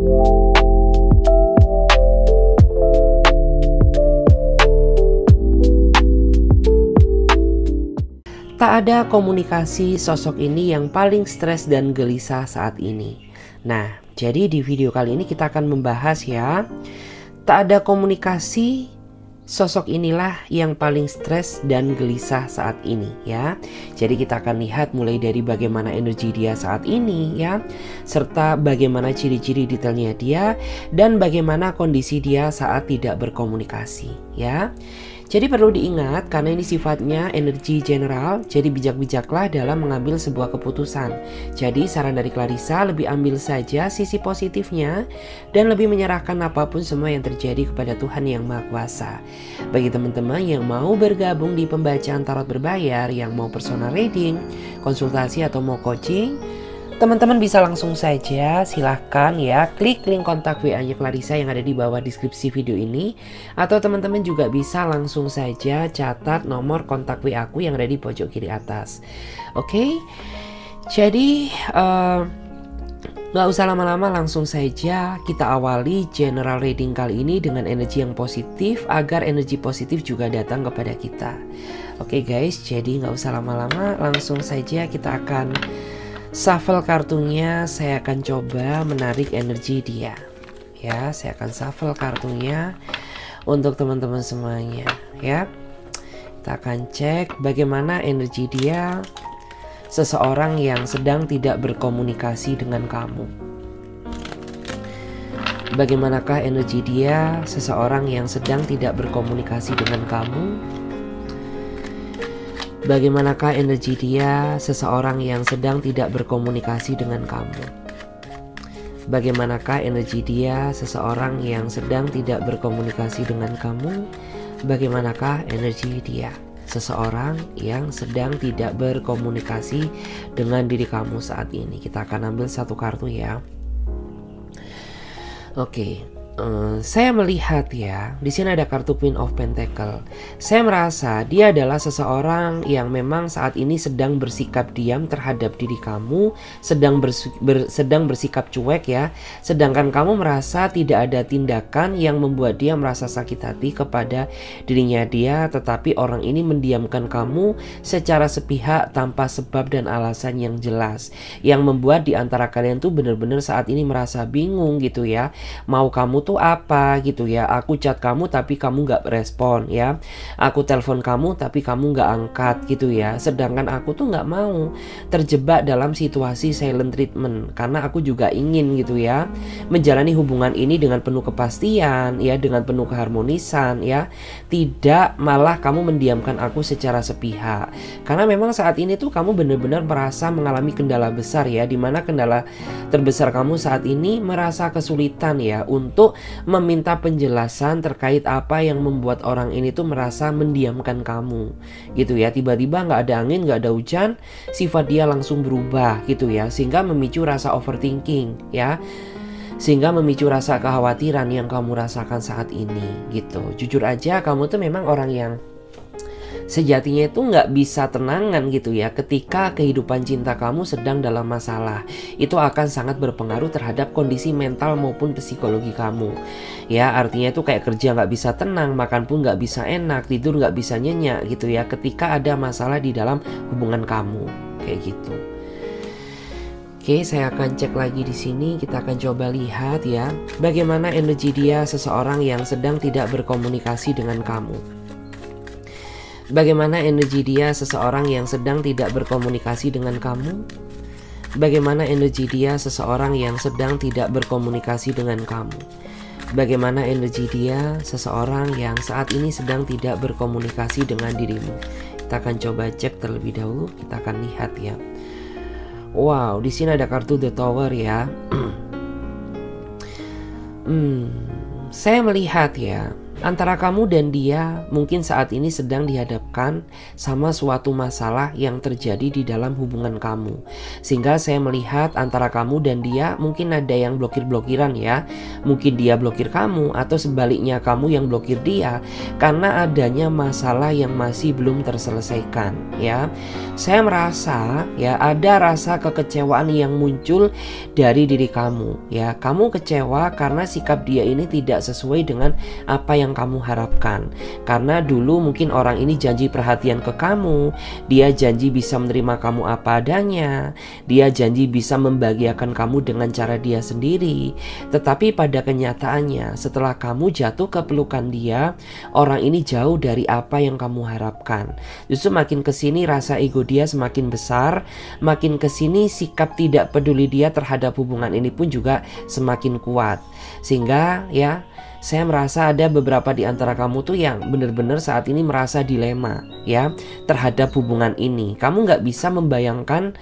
Tak ada komunikasi sosok ini yang paling stres dan gelisah saat ini. Nah, jadi di video kali ini kita akan membahas ya, tak ada komunikasi sosok inilah yang paling stres dan gelisah saat ini ya. Jadi kita akan lihat mulai dari bagaimana energi dia saat ini ya, serta bagaimana ciri-ciri detailnya dia dan bagaimana kondisi dia saat tidak berkomunikasi ya. Jadi perlu diingat karena ini sifatnya energi general, jadi bijak-bijaklah dalam mengambil sebuah keputusan. Jadi saran dari Clarissa, lebih ambil saja sisi positifnya dan lebih menyerahkan apapun semua yang terjadi kepada Tuhan Yang Maha Kuasa. Bagi teman-teman yang mau bergabung di pembacaan tarot berbayar, yang mau personal reading, konsultasi atau mau coaching, teman-teman bisa langsung saja silahkan ya klik link kontak WA-nya Clarissa yang ada di bawah deskripsi video ini. Atau teman-teman juga bisa langsung saja catat nomor kontak WA aku yang ada di pojok kiri atas. Oke, jadi gak usah lama-lama, langsung saja kita awali general reading kali ini dengan energi yang positif agar energi positif juga datang kepada kita. Oke guys, jadi gak usah lama-lama, langsung saja kita akan shuffle kartunya. Saya akan coba menarik energi dia ya. Saya akan shuffle kartunya untuk teman-teman semuanya ya. Kita akan cek bagaimana energi dia, seseorang yang sedang tidak berkomunikasi dengan kamu. Bagaimanakah energi dia, seseorang yang sedang tidak berkomunikasi dengan kamu? Bagaimanakah energi dia, seseorang yang sedang tidak berkomunikasi dengan kamu? Bagaimanakah energi dia, seseorang yang sedang tidak berkomunikasi dengan kamu? Bagaimanakah energi dia, seseorang yang sedang tidak berkomunikasi dengan diri kamu saat ini? Kita akan ambil satu kartu ya. Oke. Saya melihat ya, di sini ada kartu Queen of Pentacle. Saya merasa dia adalah seseorang yang memang saat ini sedang bersikap diam terhadap diri kamu, sedang bersikap cuek ya. Sedangkan kamu merasa tidak ada tindakan yang membuat dia merasa sakit hati kepada dirinya dia, tetapi orang ini mendiamkan kamu secara sepihak tanpa sebab dan alasan yang jelas, yang membuat di antara kalian tuh benar-benar saat ini merasa bingung gitu ya. Mau kamu tuh apa gitu ya. Aku chat kamu tapi kamu gak respon ya. Aku telepon kamu tapi kamu gak angkat gitu ya. Sedangkan aku tuh gak mau terjebak dalam situasi silent treatment, karena aku juga ingin gitu ya menjalani hubungan ini dengan penuh kepastian ya, dengan penuh keharmonisan ya. Tidak malah kamu mendiamkan aku secara sepihak. Karena memang saat ini tuh kamu benar-benar merasa mengalami kendala besar ya, dimana kendala terbesar kamu saat ini merasa kesulitan ya untuk meminta penjelasan terkait apa yang membuat orang ini tuh merasa mendiamkan kamu gitu ya. Tiba-tiba gak ada angin, gak ada hujan, sifat dia langsung berubah gitu ya, sehingga memicu rasa overthinking ya, sehingga memicu rasa kekhawatiran yang kamu rasakan saat ini gitu. Jujur aja kamu tuh memang orang yang sejatinya itu nggak bisa tenangan gitu ya ketika kehidupan cinta kamu sedang dalam masalah. Itu akan sangat berpengaruh terhadap kondisi mental maupun psikologi kamu ya. Artinya itu kayak kerja nggak bisa tenang, makan pun nggak bisa enak, tidur nggak bisa nyenyak gitu ya ketika ada masalah di dalam hubungan kamu kayak gitu. Oke, saya akan cek lagi di sini. Kita akan coba lihat ya bagaimana energi dia, seseorang yang sedang tidak berkomunikasi dengan kamu. Bagaimana energi dia, seseorang yang sedang tidak berkomunikasi dengan kamu? Bagaimana energi dia, seseorang yang sedang tidak berkomunikasi dengan kamu? Bagaimana energi dia, seseorang yang saat ini sedang tidak berkomunikasi dengan dirimu? Kita akan coba cek terlebih dahulu. Kita akan lihat ya. Wow, di sini ada kartu The Tower ya. Saya melihat ya, Antara kamu dan dia mungkin saat ini sedang dihadapkan sama suatu masalah yang terjadi di dalam hubungan kamu. Sehingga saya melihat antara kamu dan dia mungkin ada yang blokir-blokiran ya. Mungkin dia blokir kamu atau sebaliknya kamu yang blokir dia karena adanya masalah yang masih belum terselesaikan ya. Saya merasa ya ada rasa kekecewaan yang muncul dari diri kamu ya. Kamu kecewa karena sikap dia ini tidak sesuai dengan apa yang kamu harapkan. Karena dulu mungkin orang ini janji perhatian ke kamu, dia janji bisa menerima kamu apa adanya, dia janji bisa membahagiakan kamu dengan cara dia sendiri. Tetapi pada kenyataannya setelah kamu jatuh ke pelukan dia, orang ini jauh dari apa yang kamu harapkan. Justru makin kesini rasa ego dia semakin besar, makin kesini sikap tidak peduli dia terhadap hubungan ini pun juga semakin kuat. Sehingga ya saya merasa ada beberapa di antara kamu tuh yang benar-benar saat ini merasa dilema ya terhadap hubungan ini. Kamu nggak bisa membayangkan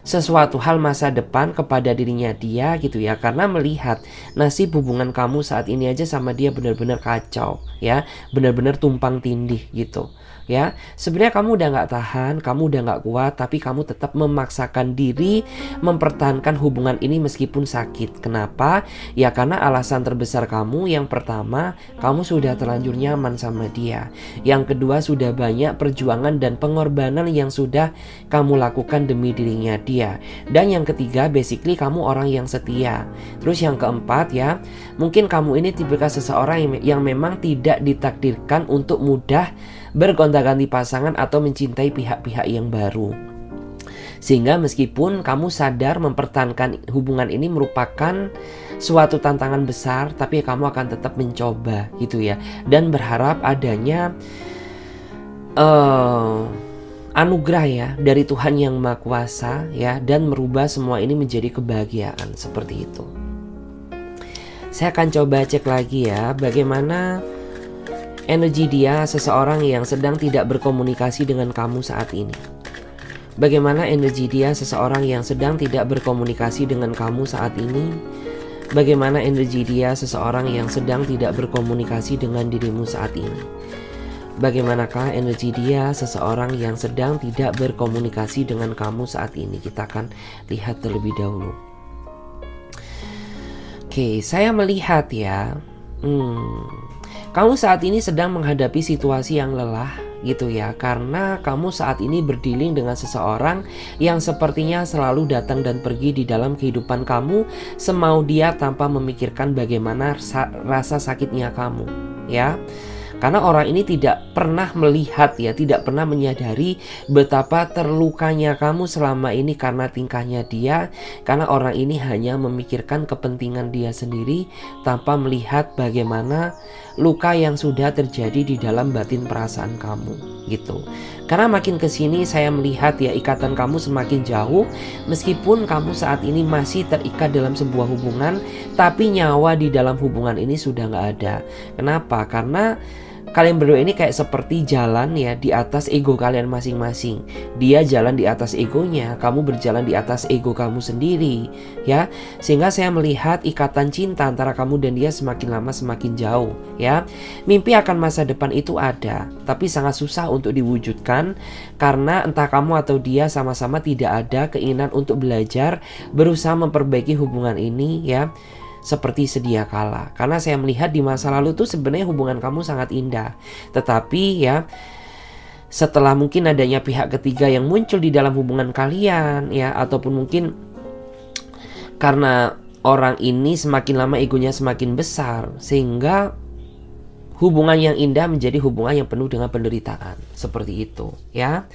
sesuatu hal masa depan kepada dirinya dia gitu ya, karena melihat nasib hubungan kamu saat ini aja sama dia benar-benar kacau ya, benar-benar tumpang tindih gitu ya. Sebenarnya kamu udah nggak tahan, kamu udah nggak kuat, tapi kamu tetap memaksakan diri mempertahankan hubungan ini meskipun sakit. Kenapa? Ya karena alasan terbesar kamu yang pertama, kamu sudah terlanjur nyaman sama dia. Yang kedua, sudah banyak perjuangan dan pengorbanan yang sudah kamu lakukan demi dirinya dia. Dan yang ketiga, basically kamu orang yang setia. Terus yang keempat ya, mungkin kamu ini tipikal seseorang yang memang tidak ditakdirkan untuk mudah bergonta-ganti pasangan atau mencintai pihak-pihak yang baru. Sehingga meskipun kamu sadar mempertahankan hubungan ini merupakan suatu tantangan besar, tapi kamu akan tetap mencoba gitu ya, dan berharap adanya anugerah ya dari Tuhan yang Maha Kuasa ya, dan merubah semua ini menjadi kebahagiaan seperti itu. Saya akan coba cek lagi ya bagaimana energi dia, seseorang yang sedang tidak berkomunikasi dengan kamu saat ini. Bagaimana energi dia, seseorang yang sedang tidak berkomunikasi dengan kamu saat ini. Bagaimana energi dia, seseorang yang sedang tidak berkomunikasi dengan dirimu saat ini. Bagaimanakah energi dia, seseorang yang sedang tidak berkomunikasi dengan kamu saat ini. Kita akan lihat terlebih dahulu. Oke, saya melihat ya kamu saat ini sedang menghadapi situasi yang lelah gitu ya, karena kamu saat ini berdealing dengan seseorang yang sepertinya selalu datang dan pergi di dalam kehidupan kamu semau dia tanpa memikirkan bagaimana rasa sakitnya kamu ya. Karena orang ini tidak pernah melihat ya, tidak pernah menyadari betapa terlukanya kamu selama ini karena tingkahnya dia. Karena orang ini hanya memikirkan kepentingan dia sendiri tanpa melihat bagaimana luka yang sudah terjadi di dalam batin perasaan kamu gitu. Karena makin kesini saya melihat ya ikatan kamu semakin jauh. Meskipun kamu saat ini masih terikat dalam sebuah hubungan, tapi nyawa di dalam hubungan ini sudah nggak ada. Kenapa? Karena kalian berdua ini kayak seperti jalan ya di atas ego kalian masing-masing. Dia jalan di atas egonya, kamu berjalan di atas ego kamu sendiri ya. Sehingga saya melihat ikatan cinta antara kamu dan dia semakin lama semakin jauh ya. Mimpi akan masa depan itu ada, tapi sangat susah untuk diwujudkan karena entah kamu atau dia sama-sama tidak ada keinginan untuk belajar, berusaha memperbaiki hubungan ini ya, seperti sedia kala. Karena saya melihat di masa lalu tuh sebenarnya hubungan kamu sangat indah. Tetapi ya setelah mungkin adanya pihak ketiga yang muncul di dalam hubungan kalian ya, ataupun mungkin karena orang ini semakin lama egonya semakin besar, sehingga hubungan yang indah menjadi hubungan yang penuh dengan penderitaan. Seperti itu ya.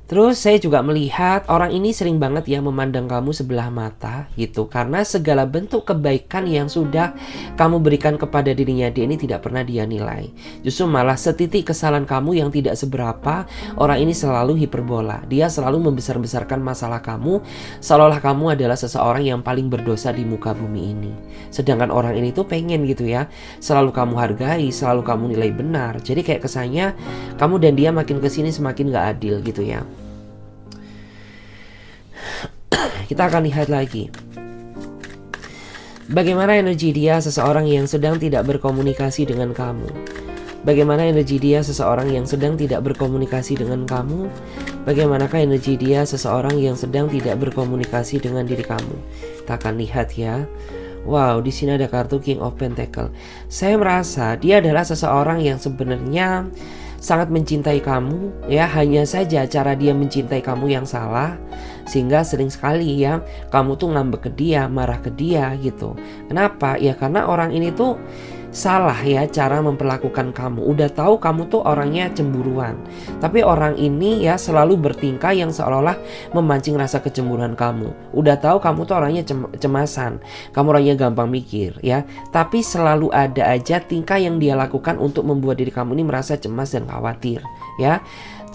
Terus saya juga melihat orang ini sering banget ya memandang kamu sebelah mata gitu. Karena segala bentuk kebaikan yang sudah kamu berikan kepada dirinya dia ini tidak pernah dia nilai. Justru malah setitik kesalahan kamu yang tidak seberapa, orang ini selalu hiperbola. Dia selalu membesar-besarkan masalah kamu, seolah-olah kamu adalah seseorang yang paling berdosa di muka bumi ini. Sedangkan orang ini tuh pengen gitu ya, selalu kamu hargai, selalu kamu nilai benar. Jadi kayak kesannya kamu dan dia makin kesini semakin gak adil gitu ya. Kita akan lihat lagi. Bagaimana energi dia seseorang yang sedang tidak berkomunikasi dengan kamu? Bagaimana energi dia seseorang yang sedang tidak berkomunikasi dengan kamu? Bagaimanakah energi dia seseorang yang sedang tidak berkomunikasi dengan diri kamu? Kita akan lihat ya. Wow, di sini ada kartu King of Pentacle. Saya merasa dia adalah seseorang yang sebenarnya sangat mencintai kamu ya, hanya saja cara dia mencintai kamu yang salah, sehingga sering sekali ya kamu tuh ngambek ke dia, marah ke dia gitu. Kenapa? Ya karena orang ini tuh salah ya cara memperlakukan kamu. Udah tahu kamu tuh orangnya cemburuan, tapi orang ini ya selalu bertingkah yang seolah-olah memancing rasa kecemburuan kamu. Udah tahu kamu tuh orangnya cemasan, kamu orangnya gampang mikir ya, tapi selalu ada aja tingkah yang dia lakukan untuk membuat diri kamu ini merasa cemas dan khawatir ya.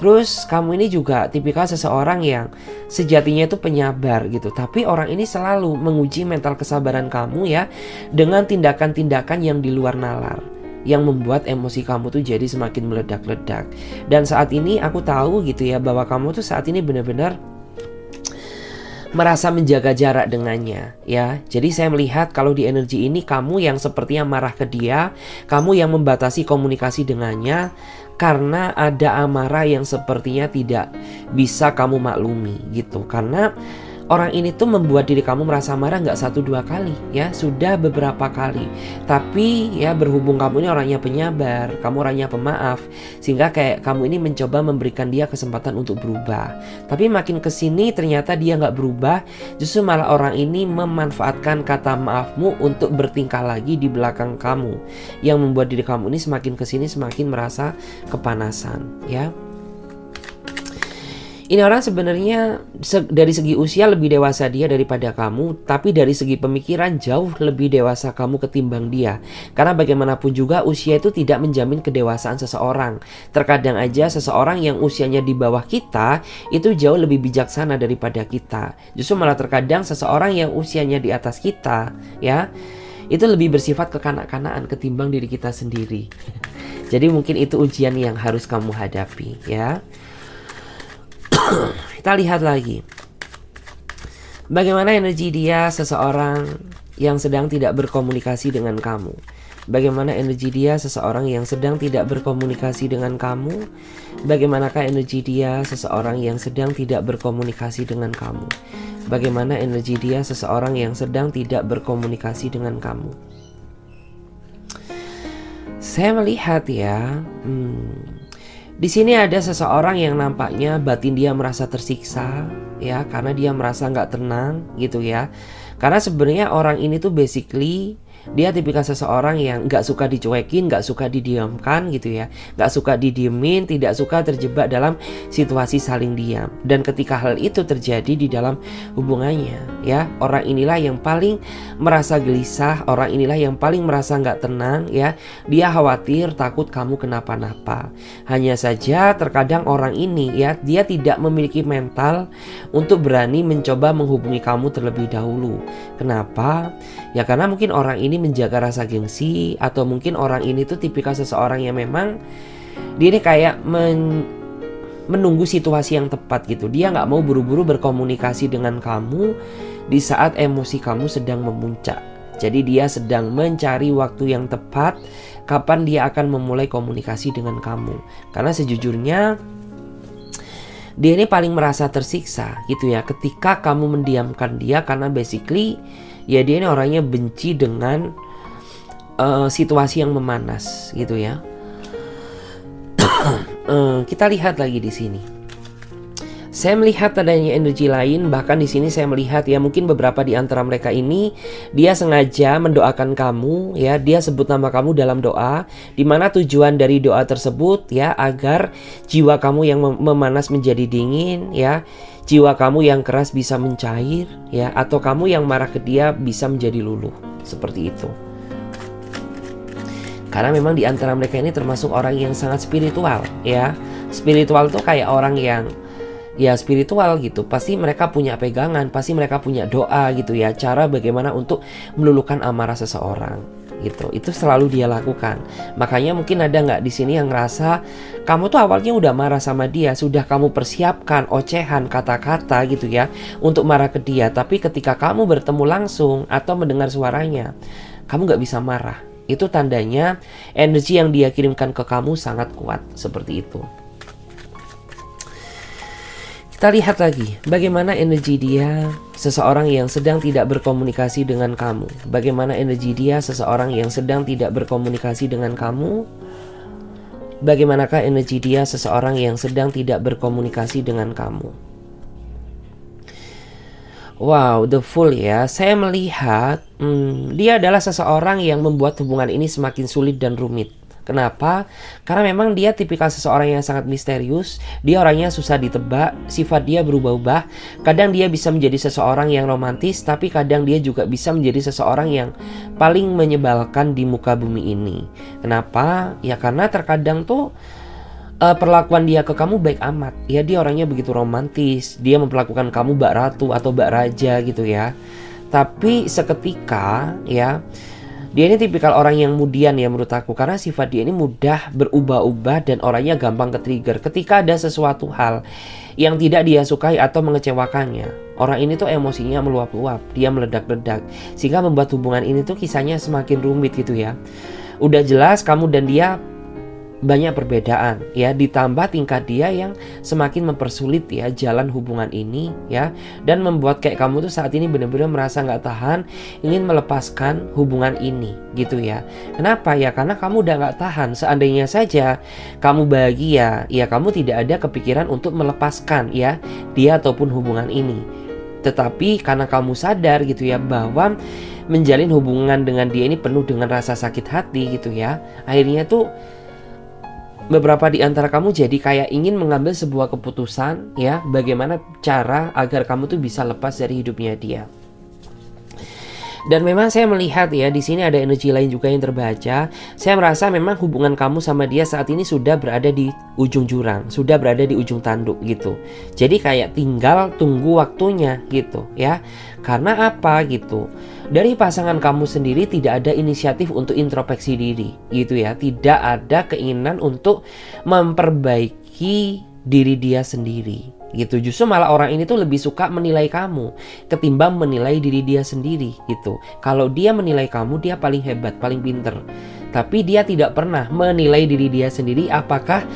Terus kamu ini juga tipikal seseorang yang sejatinya itu penyabar gitu, tapi orang ini selalu menguji mental kesabaran kamu ya dengan tindakan-tindakan yang di luar nalar, yang membuat emosi kamu tuh jadi semakin meledak-ledak. Dan saat ini aku tahu gitu ya bahwa kamu tuh saat ini benar-benar merasa menjaga jarak dengannya ya. Jadi saya melihat kalau di energi ini kamu yang sepertinya marah ke dia, kamu yang membatasi komunikasi dengannya karena ada amarah yang sepertinya tidak bisa kamu maklumi gitu. Karena orang ini tuh membuat diri kamu merasa marah nggak 1-2 kali ya, sudah beberapa kali. Tapi ya berhubung kamu ini orangnya penyabar, kamu orangnya pemaaf, sehingga kayak kamu ini mencoba memberikan dia kesempatan untuk berubah. Tapi makin kesini ternyata dia nggak berubah, justru malah orang ini memanfaatkan kata maafmu untuk bertingkah lagi di belakang kamu, yang membuat diri kamu ini semakin kesini semakin merasa kepanasan ya. Ini orang sebenarnya dari segi usia lebih dewasa dia daripada kamu, tapi dari segi pemikiran jauh lebih dewasa kamu ketimbang dia. Karena bagaimanapun juga usia itu tidak menjamin kedewasaan seseorang. Terkadang aja seseorang yang usianya di bawah kita itu jauh lebih bijaksana daripada kita. Justru malah terkadang seseorang yang usianya di atas kita ya, itu lebih bersifat kekanak-kanakan ketimbang diri kita sendiri. Jadi mungkin itu ujian yang harus kamu hadapi ya. Kita lihat lagi. Bagaimana energi dia seseorang yang sedang tidak berkomunikasi dengan kamu? Bagaimana energi dia seseorang yang sedang tidak berkomunikasi dengan kamu? Bagaimanakah energi dia seseorang yang sedang tidak berkomunikasi dengan kamu? Bagaimana energi dia seseorang yang sedang tidak berkomunikasi dengan kamu? Saya melihat ya, di sini ada seseorang yang nampaknya batin dia merasa tersiksa ya, karena dia merasa nggak tenang gitu ya. Karena sebenarnya orang ini tuh basically dia tipikal seseorang yang nggak suka dicuekin, nggak suka didiamkan gitu ya, nggak suka didiemin, tidak suka terjebak dalam situasi saling diam. Dan ketika hal itu terjadi di dalam hubungannya ya, orang inilah yang paling merasa gelisah, orang inilah yang paling merasa nggak tenang ya. Dia khawatir, takut kamu kenapa-napa. Hanya saja terkadang orang ini ya, dia tidak memiliki mental untuk berani mencoba menghubungi kamu terlebih dahulu. Kenapa? Ya karena mungkin orang ini menjaga rasa gengsi, atau mungkin orang ini tuh tipikal seseorang yang memang dia ini kayak menunggu situasi yang tepat gitu. Dia nggak mau buru-buru berkomunikasi dengan kamu di saat emosi kamu sedang memuncak. Jadi dia sedang mencari waktu yang tepat kapan dia akan memulai komunikasi dengan kamu. Karena sejujurnya dia ini paling merasa tersiksa gitu ya ketika kamu mendiamkan dia, karena basically ya dia ini orangnya benci dengan situasi yang memanas gitu ya. Kita lihat lagi di sini. Saya melihat adanya energi lain, bahkan di sini saya melihat ya mungkin beberapa di antara mereka ini dia sengaja mendoakan kamu ya, dia sebut nama kamu dalam doa, di mana tujuan dari doa tersebut ya agar jiwa kamu yang memanas menjadi dingin ya, jiwa kamu yang keras bisa mencair ya, atau kamu yang marah ke dia bisa menjadi luluh, seperti itu. Karena memang di antara mereka ini termasuk orang yang sangat spiritual ya. Spiritual tuh kayak orang yang ya spiritual gitu, pasti mereka punya pegangan, pasti mereka punya doa gitu ya, cara bagaimana untuk meluluhkan amarah seseorang gitu. Itu selalu dia lakukan. Makanya mungkin ada nggak di sini yang ngerasa kamu tuh awalnya udah marah sama dia, sudah kamu persiapkan ocehan, kata-kata gitu ya untuk marah ke dia, tapi ketika kamu bertemu langsung atau mendengar suaranya, kamu nggak bisa marah. Itu tandanya energi yang dia kirimkan ke kamu sangat kuat, seperti itu. Kita lihat lagi bagaimana energi dia seseorang yang sedang tidak berkomunikasi dengan kamu. Bagaimana energi dia seseorang yang sedang tidak berkomunikasi dengan kamu. Bagaimanakah energi dia seseorang yang sedang tidak berkomunikasi dengan kamu. Wow, the Fool ya. Saya melihat dia adalah seseorang yang membuat hubungan ini semakin sulit dan rumit. Kenapa? Karena memang dia tipikal seseorang yang sangat misterius. Dia orangnya susah ditebak, sifat dia berubah-ubah. Kadang dia bisa menjadi seseorang yang romantis, tapi kadang dia juga bisa menjadi seseorang yang paling menyebalkan di muka bumi ini. Kenapa? Ya karena terkadang tuh perlakuan dia ke kamu baik amat. Ya dia orangnya begitu romantis. Dia memperlakukan kamu bak ratu atau bak raja gitu ya. Tapi seketika ya, dia ini tipikal orang yang kemudian ya menurut aku, karena sifat dia ini mudah berubah-ubah dan orangnya gampang ke-trigger ketika ada sesuatu hal yang tidak dia sukai atau mengecewakannya. Orang ini tuh emosinya meluap-luap, dia meledak-ledak, sehingga membuat hubungan ini tuh kisahnya semakin rumit gitu ya. Udah jelas kamu dan dia banyak perbedaan ya, ditambah tingkah dia yang semakin mempersulit ya jalan hubungan ini ya, dan membuat kayak kamu tuh saat ini benar-benar merasa nggak tahan, ingin melepaskan hubungan ini gitu ya. Kenapa ya? Karena kamu udah nggak tahan. Seandainya saja kamu bahagia ya, kamu tidak ada kepikiran untuk melepaskan ya dia ataupun hubungan ini. Tetapi karena kamu sadar gitu ya bahwa menjalin hubungan dengan dia ini penuh dengan rasa sakit hati gitu ya, akhirnya tuh beberapa di antara kamu jadi kayak ingin mengambil sebuah keputusan ya, bagaimana cara agar kamu tuh bisa lepas dari hidupnya dia. Dan memang saya melihat ya di sini ada energi lain juga yang terbaca. Saya merasa memang hubungan kamu sama dia saat ini sudah berada di ujung jurang, sudah berada di ujung tanduk gitu. Jadi kayak tinggal tunggu waktunya gitu ya. Karena apa gitu? Dari pasangan kamu sendiri tidak ada inisiatif untuk introspeksi diri gitu ya. Tidak ada keinginan untuk memperbaiki diri dia sendiri gitu. Justru malah orang ini tuh lebih suka menilai kamu ketimbang menilai diri dia sendiri gitu. Kalau dia menilai kamu, dia paling hebat, paling pinter. Tapi dia tidak pernah menilai diri dia sendiri, apakah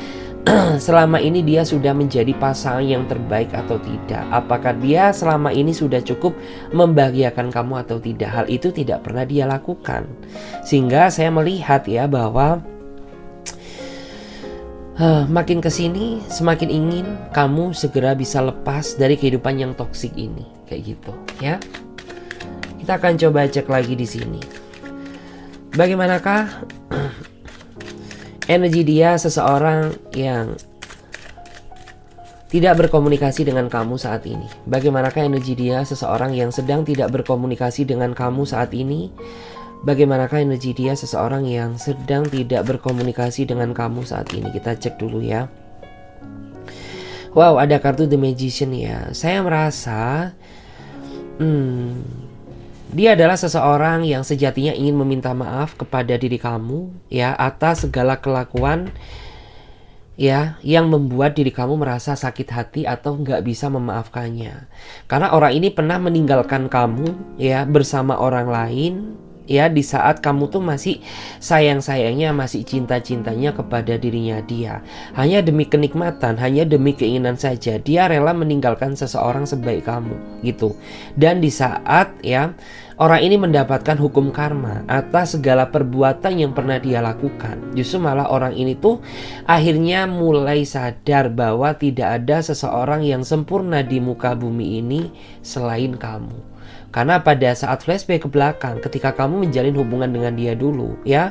selama ini dia sudah menjadi pasangan yang terbaik atau tidak. Apakah dia selama ini sudah cukup membahagiakan kamu atau tidak. Hal itu tidak pernah dia lakukan. Sehingga saya melihat ya bahwa makin kesini semakin ingin kamu segera bisa lepas dari kehidupan yang toksik ini, kayak gitu ya. Kita akan coba cek lagi di sini. Bagaimanakah energi dia seseorang yang tidak berkomunikasi dengan kamu saat ini? Bagaimanakah energi dia seseorang yang sedang tidak berkomunikasi dengan kamu saat ini? Bagaimanakah energi dia seseorang yang sedang tidak berkomunikasi dengan kamu saat ini? Kita cek dulu ya. Wow, ada kartu The Magician ya. Saya merasa dia adalah seseorang yang sejatinya ingin meminta maaf kepada diri kamu ya, atas segala kelakuan ya yang membuat diri kamu merasa sakit hati atau nggak bisa memaafkannya. Karena orang ini pernah meninggalkan kamu ya bersama orang lain ya, di saat kamu tuh masih sayang-sayangnya, masih cinta-cintanya kepada dirinya dia. Hanya demi kenikmatan, hanya demi keinginan saja, dia rela meninggalkan seseorang sebaik kamu gitu. Dan di saat ya orang ini mendapatkan hukum karma atas segala perbuatan yang pernah dia lakukan, justru malah orang ini tuh akhirnya mulai sadar bahwa tidak ada seseorang yang sempurna di muka bumi ini selain kamu. Karena pada saat flashback ke belakang, ketika kamu menjalin hubungan dengan dia dulu ya,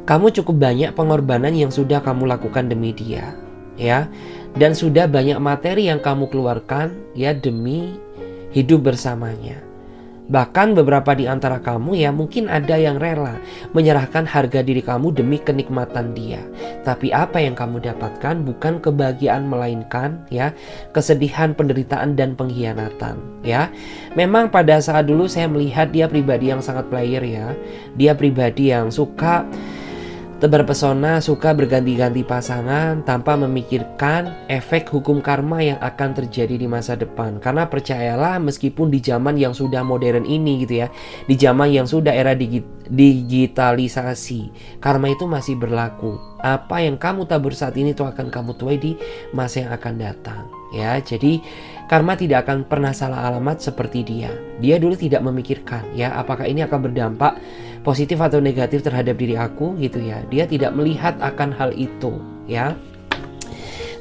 kamu cukup banyak pengorbanan yang sudah kamu lakukan demi dia ya, dan sudah banyak materi yang kamu keluarkan ya demi hidup bersamanya. Bahkan beberapa di antara kamu ya mungkin ada yang rela menyerahkan harga diri kamu demi kenikmatan dia. Tapi apa yang kamu dapatkan bukan kebahagiaan melainkan ya kesedihan, penderitaan dan pengkhianatan ya. Memang pada saat dulu saya melihat dia pribadi yang sangat player ya. Dia pribadi yang suka berpesona, suka berganti-ganti pasangan tanpa memikirkan efek hukum karma yang akan terjadi di masa depan. Karena percayalah, meskipun di zaman yang sudah modern ini gitu ya, di zaman yang sudah era digitalisasi, karma itu masih berlaku. Apa yang kamu tabur saat ini itu akan kamu tuai di masa yang akan datang ya. Jadi karma tidak akan pernah salah alamat seperti dia. Dia dulu tidak memikirkan ya apakah ini akan berdampak positif atau negatif terhadap diri aku gitu ya. Dia tidak melihat akan hal itu ya.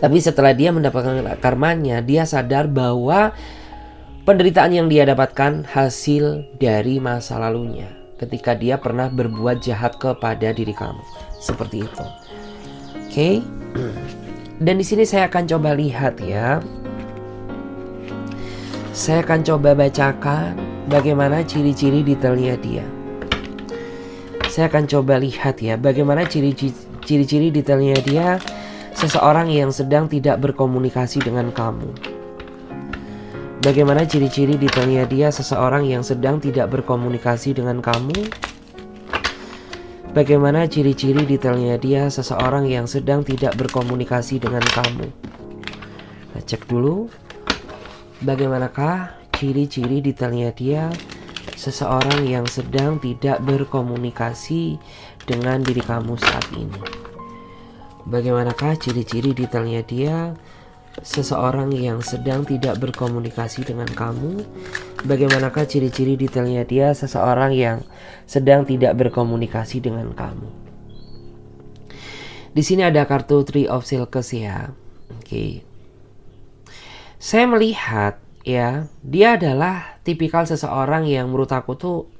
Tapi setelah dia mendapatkan karmanya, dia sadar bahwa penderitaan yang dia dapatkan hasil dari masa lalunya ketika dia pernah berbuat jahat kepada diri kamu. Seperti itu. Oke. Dan di sini saya akan coba lihat ya. Saya akan coba bacakan bagaimana ciri-ciri detailnya dia. Saya akan coba lihat ya bagaimana ciri-ciri detailnya dia seseorang yang sedang tidak berkomunikasi dengan kamu. Bagaimana ciri-ciri detailnya dia seseorang yang sedang tidak berkomunikasi dengan kamu. Bagaimana ciri-ciri detailnya dia seseorang yang sedang tidak berkomunikasi dengan kamu. Nah, cek dulu. Bagaimanakah ciri-ciri detailnya dia seseorang yang sedang tidak berkomunikasi dengan diri kamu saat ini. Bagaimanakah ciri-ciri detailnya dia seseorang yang sedang tidak berkomunikasi dengan kamu? Bagaimana ciri-ciri detailnya dia seseorang yang sedang tidak berkomunikasi dengan kamu? Di sini ada kartu Three of Silks ya. Oke. Saya melihat ya, dia adalah tipikal seseorang yang menurut aku tuh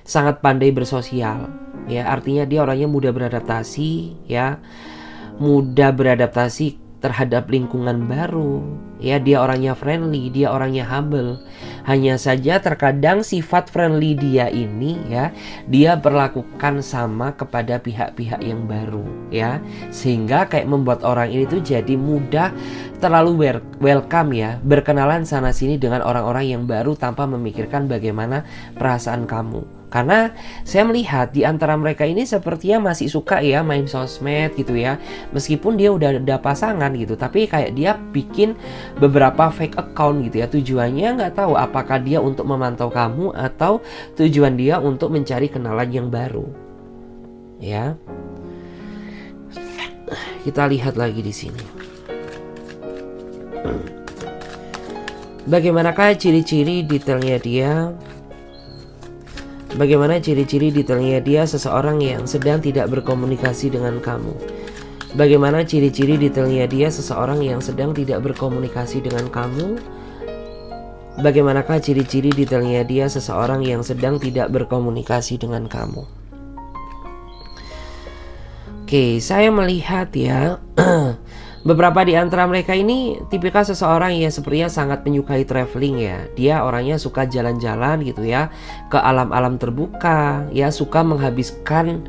sangat pandai bersosial. Ya, artinya dia orangnya mudah beradaptasi ya. Mudah beradaptasi terhadap lingkungan baru ya. Dia orangnya friendly, dia orangnya humble. Hanya saja terkadang sifat friendly dia ini ya, dia perlakukan sama kepada pihak-pihak yang baru ya, sehingga kayak membuat orang ini tuh jadi mudah terlalu welcome ya, berkenalan sana sini dengan orang-orang yang baru tanpa memikirkan bagaimana perasaan kamu. Karena saya melihat di antara mereka ini sepertinya masih suka ya main sosmed gitu ya. Meskipun dia udah ada pasangan gitu, tapi kayak dia bikin beberapa fake account gitu ya. Tujuannya nggak tahu apakah dia untuk memantau kamu atau tujuan dia untuk mencari kenalan yang baru. Ya. Kita lihat lagi di sini. Bagaimanakah ciri-ciri detailnya dia? Bagaimana ciri-ciri detailnya dia seseorang yang sedang tidak berkomunikasi dengan kamu? Bagaimana ciri-ciri detailnya dia seseorang yang sedang tidak berkomunikasi dengan kamu? Bagaimanakah ciri-ciri detailnya dia seseorang yang sedang tidak berkomunikasi dengan kamu? Oke, saya melihat ya beberapa di antara mereka ini tipikal seseorang yang sepertinya sangat menyukai traveling ya. Dia orangnya suka jalan-jalan gitu ya, ke alam-alam terbuka ya, suka menghabiskan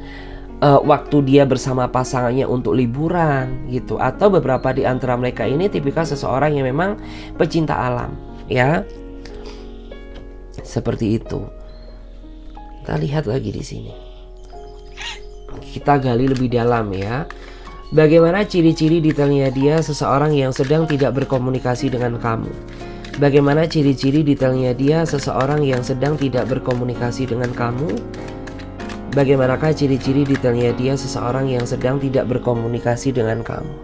waktu dia bersama pasangannya untuk liburan gitu. Atau beberapa di antara mereka ini tipikal seseorang yang memang pecinta alam ya. Seperti itu. Kita lihat lagi di sini. Kita gali lebih dalam ya. Bagaimana ciri-ciri detailnya dia seseorang yang sedang tidak berkomunikasi dengan kamu? Bagaimana ciri-ciri detailnya dia seseorang yang sedang tidak berkomunikasi dengan kamu? Bagaimanakah ciri-ciri detailnya dia seseorang yang sedang tidak berkomunikasi dengan kamu?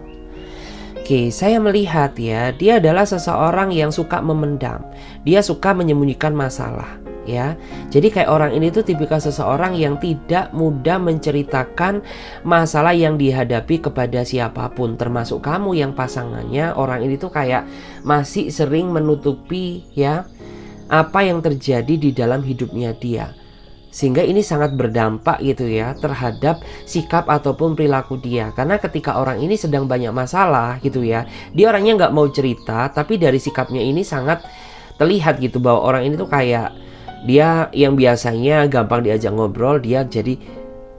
Oke, saya melihat ya, dia adalah seseorang yang suka memendam. Dia suka menyembunyikan masalah. Ya, jadi kayak orang ini tuh tipikal seseorang yang tidak mudah menceritakan masalah yang dihadapi kepada siapapun, termasuk kamu yang pasangannya. Orang ini tuh kayak masih sering menutupi ya apa yang terjadi di dalam hidupnya dia, sehingga ini sangat berdampak gitu ya terhadap sikap ataupun perilaku dia. Karena ketika orang ini sedang banyak masalah gitu ya, dia orangnya nggak mau cerita, tapi dari sikapnya ini sangat terlihat gitu bahwa orang ini tuh kayak Dia yang biasanya gampang diajak ngobrol, dia jadi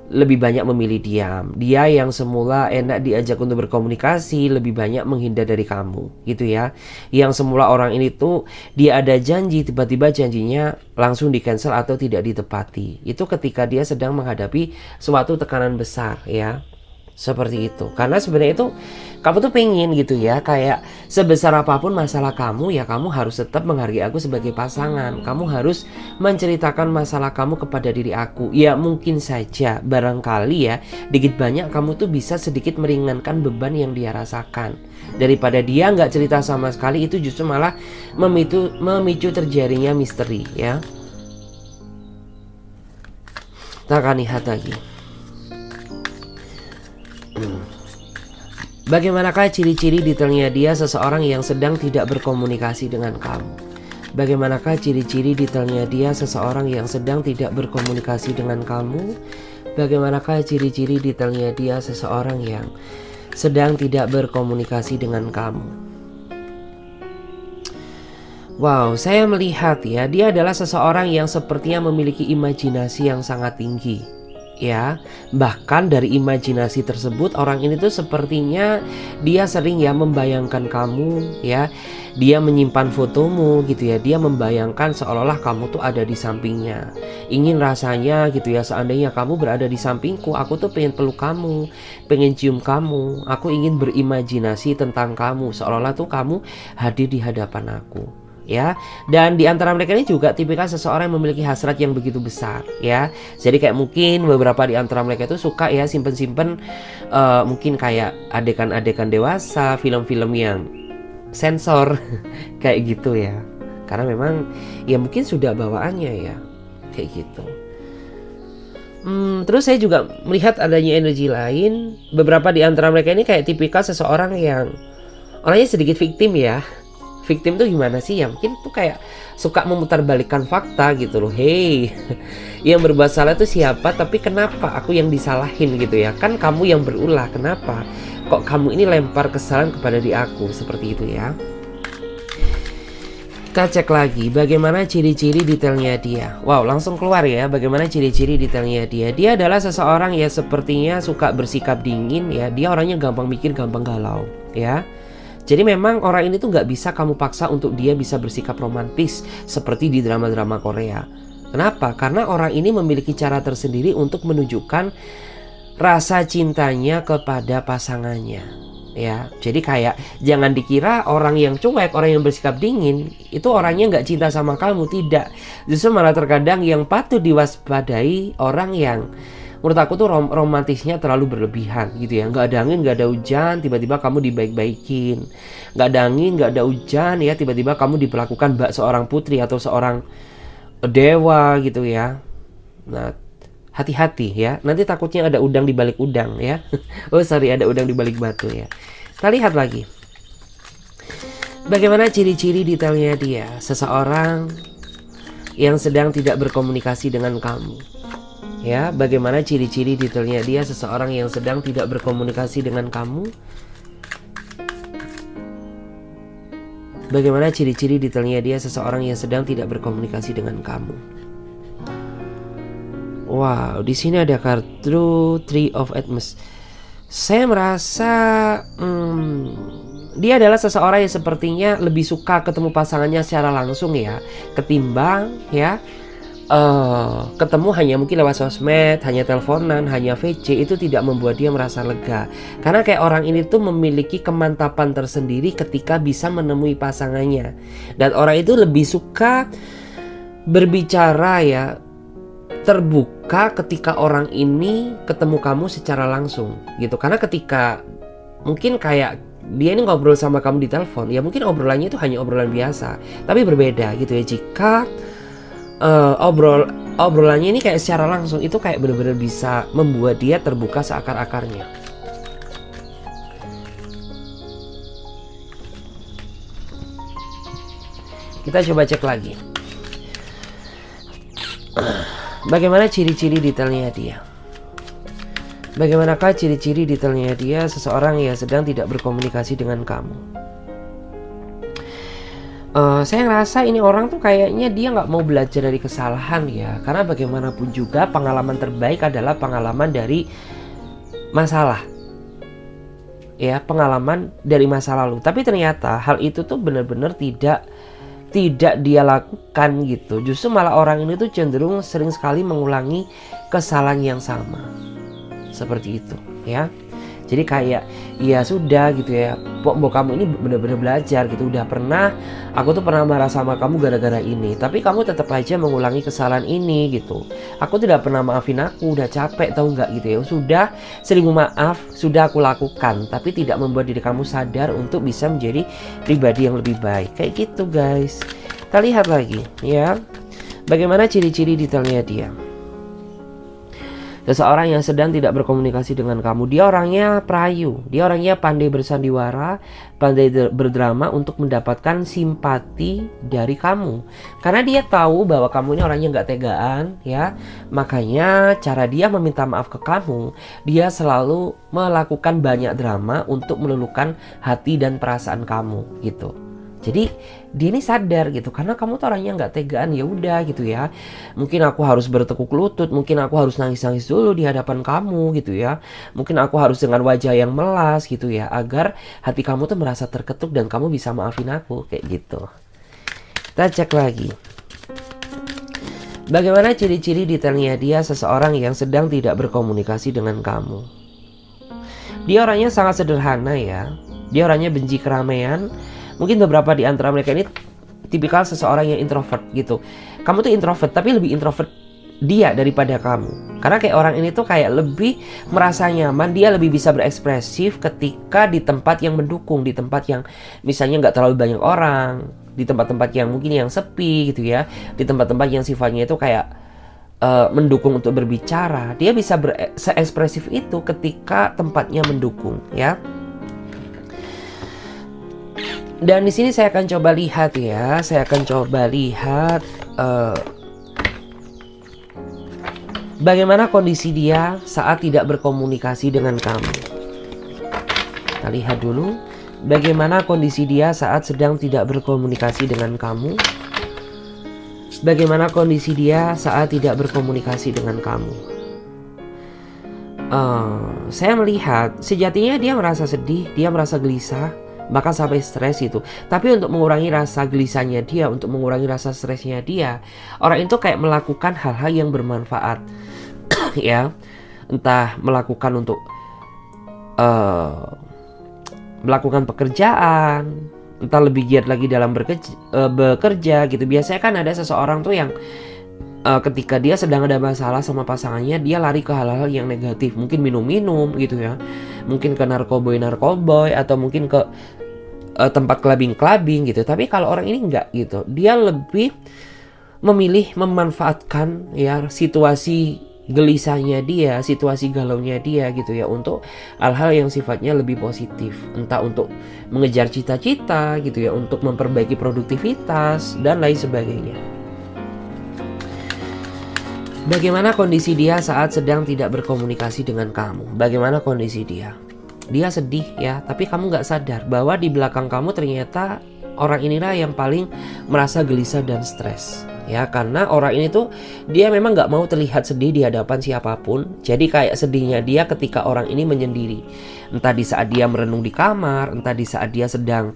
lebih banyak memilih diam. Dia yang semula enak diajak untuk berkomunikasi, lebih banyak menghindar dari kamu, gitu ya. Yang semula orang ini tuh dia ada janji, tiba-tiba janjinya langsung di cancel atau tidak ditepati. Itu ketika dia sedang menghadapi suatu tekanan besar ya. Seperti itu. Karena sebenarnya itu kamu tuh pengen gitu ya, kayak sebesar apapun masalah kamu ya, kamu harus tetap menghargai aku sebagai pasangan. Kamu harus menceritakan masalah kamu kepada diri aku. Ya mungkin saja barangkali ya, dikit banyak kamu tuh bisa sedikit meringankan beban yang dia rasakan. Daripada dia nggak cerita sama sekali, itu justru malah memicu terjadinya misteri ya. Kita akan lihat lagi. Bagaimanakah ciri-ciri detailnya dia seseorang yang sedang tidak berkomunikasi dengan kamu? Bagaimanakah ciri-ciri detailnya dia seseorang yang sedang tidak berkomunikasi dengan kamu? Bagaimanakah ciri-ciri detailnya dia seseorang yang sedang tidak berkomunikasi dengan kamu? Wow, saya melihat ya, dia adalah seseorang yang sepertinya memiliki imajinasi yang sangat tinggi. Ya, bahkan dari imajinasi tersebut orang ini tuh sepertinya dia sering ya membayangkan kamu ya. Dia menyimpan fotomu gitu ya. Dia membayangkan seolah-olah kamu tuh ada di sampingnya. Ingin rasanya gitu ya, seandainya kamu berada di sampingku, aku tuh pengen peluk kamu, pengen cium kamu. Aku ingin berimajinasi tentang kamu, seolah-olah tuh kamu hadir di hadapan aku. Ya, dan di antara mereka ini juga tipikal seseorang yang memiliki hasrat yang begitu besar ya. Jadi kayak mungkin beberapa di antara mereka itu suka ya simpen-simpen mungkin kayak adegan-adegan dewasa, film-film yang sensor kayak gitu ya. Karena memang ya mungkin sudah bawaannya ya kayak gitu. Terus saya juga melihat adanya energi lain. Beberapa di antara mereka ini kayak tipikal seseorang yang orangnya sedikit victim ya. Victim tuh gimana sih ya? Mungkin tuh kayak suka memutarbalikkan fakta gitu loh. Hey, yang berbuat salah itu siapa? Tapi kenapa aku yang disalahin gitu ya? Kan kamu yang berulah. Kenapa? Kok kamu ini lempar kesalahan kepada diri aku? Seperti itu ya. Kita cek lagi bagaimana ciri-ciri detailnya dia. Wow, langsung keluar ya. Bagaimana ciri-ciri detailnya dia. Dia adalah seseorang yang sepertinya suka bersikap dingin ya. Dia orangnya gampang mikir, gampang galau ya. Jadi memang orang ini tuh nggak bisa kamu paksa untuk dia bisa bersikap romantis seperti di drama-drama Korea. Kenapa? Karena orang ini memiliki cara tersendiri untuk menunjukkan rasa cintanya kepada pasangannya. Ya, jadi kayak jangan dikira orang yang cuek, orang yang bersikap dingin itu orangnya nggak cinta sama kamu, tidak. Justru malah terkadang yang patut diwaspadai orang yang menurut aku tuh romantisnya terlalu berlebihan gitu ya. Nggak ada angin, nggak ada hujan, tiba-tiba kamu dibaik-baikin. Nggak ada angin, nggak ada hujan ya, tiba-tiba kamu diperlakukan bak seorang putri atau seorang dewa gitu ya. Nah, hati-hati ya. Nanti takutnya ada udang di balik udang ya. Oh sorry, ada udang di balik batu ya. Kita lihat lagi. Bagaimana ciri-ciri detailnya dia? Seseorang yang sedang tidak berkomunikasi dengan kamu. Ya, bagaimana ciri-ciri detailnya dia seseorang yang sedang tidak berkomunikasi dengan kamu? Bagaimana ciri-ciri detailnya dia seseorang yang sedang tidak berkomunikasi dengan kamu? Wow, di sini ada kartu Three of Atmas. Saya merasa dia adalah seseorang yang sepertinya lebih suka ketemu pasangannya secara langsung ya, ketimbang ya ketemu hanya mungkin lewat sosmed, hanya teleponan, hanya VC. Itu tidak membuat dia merasa lega. Karena kayak orang ini tuh memiliki kemantapan tersendiri ketika bisa menemui pasangannya. Dan orang itu lebih suka berbicara ya, terbuka ketika orang ini ketemu kamu secara langsung gitu. Karena ketika mungkin kayak dia ini ngobrol sama kamu di telepon, ya mungkin obrolannya itu hanya obrolan biasa. Tapi berbeda gitu ya jika obrolannya ini kayak secara langsung, itu kayak benar-benar bisa membuat dia terbuka seakar-akarnya. Kita coba cek lagi. Bagaimana ciri-ciri detailnya dia? Bagaimanakah ciri-ciri detailnya dia seseorang yang sedang tidak berkomunikasi dengan kamu? Saya ngerasa ini orang tuh kayaknya dia nggak mau belajar dari kesalahan ya. Karena bagaimanapun juga pengalaman terbaik adalah pengalaman dari masalah. Ya, pengalaman dari masa lalu. Tapi ternyata hal itu tuh benar-benar tidak dia lakukan gitu. Justru malah orang ini tuh cenderung sering sekali mengulangi kesalahan yang sama. Seperti itu, ya. Jadi kayak ya sudah gitu ya, Mbok kamu ini benar-benar belajar gitu. Udah pernah, aku tuh pernah marah sama kamu gara-gara ini, tapi kamu tetap aja mengulangi kesalahan ini gitu. Aku tidak pernah maafin aku, udah capek tahu nggak gitu ya. Sudah 1000 maaf sudah aku lakukan, tapi tidak membuat diri kamu sadar untuk bisa menjadi pribadi yang lebih baik. Kayak gitu guys. Kita lihat lagi ya, bagaimana ciri-ciri detailnya dia. Seseorang yang sedang tidak berkomunikasi dengan kamu. Dia orangnya perayu. Dia orangnya pandai bersandiwara, pandai berdrama untuk mendapatkan simpati dari kamu. Karena dia tahu bahwa kamu ini orangnya nggak tegaan, ya. Makanya cara dia meminta maaf ke kamu, dia selalu melakukan banyak drama untuk meluluhkan hati dan perasaan kamu, gitu. Jadi dia ini sadar gitu, karena kamu tuh orangnya nggak tegaan, ya udah gitu ya. Mungkin aku harus bertekuk lutut, mungkin aku harus nangis-nangis dulu di hadapan kamu gitu ya. Mungkin aku harus dengan wajah yang melas gitu ya, agar hati kamu tuh merasa terketuk dan kamu bisa maafin aku, kayak gitu. Kita cek lagi. Bagaimana ciri-ciri detailnya dia seseorang yang sedang tidak berkomunikasi dengan kamu? Dia orangnya sangat sederhana ya. Dia orangnya benci keramaian. Mungkin beberapa di antara mereka ini tipikal seseorang yang introvert gitu. Kamu tuh introvert, tapi lebih introvert dia daripada kamu. Karena kayak orang ini tuh kayak lebih merasa nyaman, dia lebih bisa berekspresif ketika di tempat yang mendukung, di tempat yang misalnya nggak terlalu banyak orang, di tempat-tempat yang mungkin yang sepi gitu ya, di tempat-tempat yang sifatnya itu kayak mendukung untuk berbicara. Dia bisa seekspresif itu ketika tempatnya mendukung ya. Dan di sini saya akan coba lihat ya, bagaimana kondisi dia saat tidak berkomunikasi dengan kamu. Kita lihat dulu bagaimana kondisi dia saat sedang tidak berkomunikasi dengan kamu. Bagaimana kondisi dia saat tidak berkomunikasi dengan kamu. Saya melihat sejatinya dia merasa sedih, dia merasa gelisah, bahkan sampai stres itu. Tapi untuk mengurangi rasa gelisahnya dia, untuk mengurangi rasa stresnya dia, orang itu kayak melakukan hal-hal yang bermanfaat ya. Entah melakukan untuk melakukan pekerjaan, entah lebih giat lagi dalam bekerja gitu. Biasanya kan ada seseorang tuh yang ketika dia sedang ada masalah sama pasangannya, dia lari ke hal-hal yang negatif. Mungkin minum-minum gitu ya, mungkin ke narkoboy atau mungkin ke tempat clubbing gitu. Tapi kalau orang ini enggak gitu, dia lebih memilih memanfaatkan ya situasi gelisahnya dia, situasi galaunya dia gitu ya, untuk hal-hal yang sifatnya lebih positif. Entah untuk mengejar cita-cita gitu ya, untuk memperbaiki produktivitas dan lain sebagainya. Bagaimana kondisi dia saat sedang tidak berkomunikasi dengan kamu? Bagaimana kondisi dia? Dia sedih ya, tapi kamu gak sadar bahwa di belakang kamu ternyata orang inilah yang paling merasa gelisah dan stres. Ya, karena orang ini tuh dia memang gak mau terlihat sedih di hadapan siapapun. Jadi kayak sedihnya dia ketika orang ini menyendiri. Entah di saat dia merenung di kamar, entah di saat dia sedang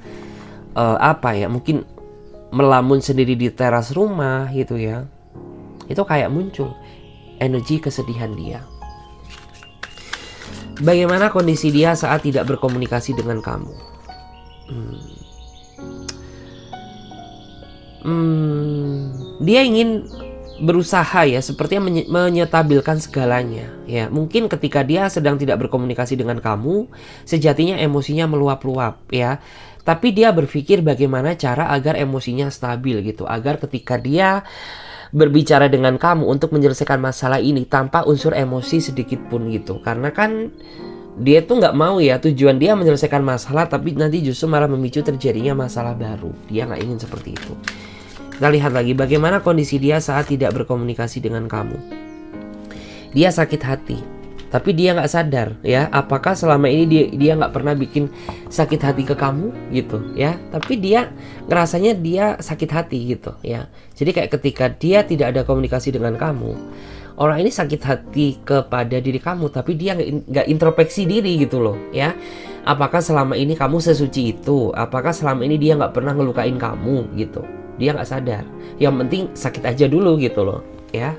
mungkin melamun sendiri di teras rumah gitu ya. Itu kayak muncul energi kesedihan dia. Bagaimana kondisi dia saat tidak berkomunikasi dengan kamu? Dia ingin berusaha ya, sepertinya menyetabilkan segalanya ya. Mungkin ketika dia sedang tidak berkomunikasi dengan kamu, sejatinya emosinya meluap-luap ya. Tapi dia berpikir bagaimana cara agar emosinya stabil gitu, agar ketika dia berbicara dengan kamu untuk menyelesaikan masalah ini tanpa unsur emosi sedikit pun gitu. Karena kan dia tuh nggak mau ya, tujuan dia menyelesaikan masalah tapi nanti justru malah memicu terjadinya masalah baru. Dia nggak ingin seperti itu. Kita lihat lagi bagaimana kondisi dia saat tidak berkomunikasi dengan kamu. Dia sakit hati tapi dia nggak sadar ya. Apakah selama ini dia nggak pernah bikin sakit hati ke kamu gitu ya, tapi dia ngerasanya dia sakit hati gitu ya. Jadi kayak ketika dia tidak ada komunikasi dengan kamu, orang ini sakit hati kepada diri kamu, tapi dia nggak introspeksi diri gitu loh ya. Apakah selama ini kamu sesuci itu? Apakah selama ini dia nggak pernah ngelukain kamu gitu? Dia nggak sadar. Yang penting sakit aja dulu gitu loh ya.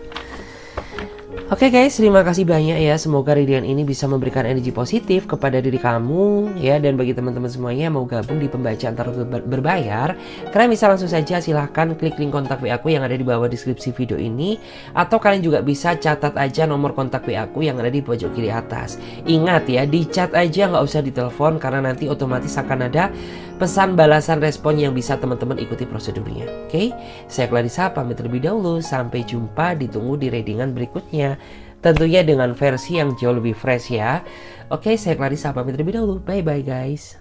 Oke guys, terima kasih banyak ya. Semoga readingan ini bisa memberikan energi positif kepada diri kamu ya. Dan bagi teman-teman semuanya yang mau gabung di pembacaan tarot berbayar, kalian bisa langsung saja silahkan klik link kontak WA aku yang ada di bawah deskripsi video ini. Atau kalian juga bisa catat aja nomor kontak WA aku yang ada di pojok kiri atas. Ingat ya, di chat aja, nggak usah ditelepon, karena nanti otomatis akan ada pesan balasan respon yang bisa teman-teman ikuti prosedurnya. Oke, saya Clarissa pamit terlebih dahulu. Sampai jumpa, ditunggu di readingan berikutnya. Tentunya dengan versi yang jauh lebih fresh ya. Oke, saya Clarissa pamit terlebih dahulu. Bye-bye guys.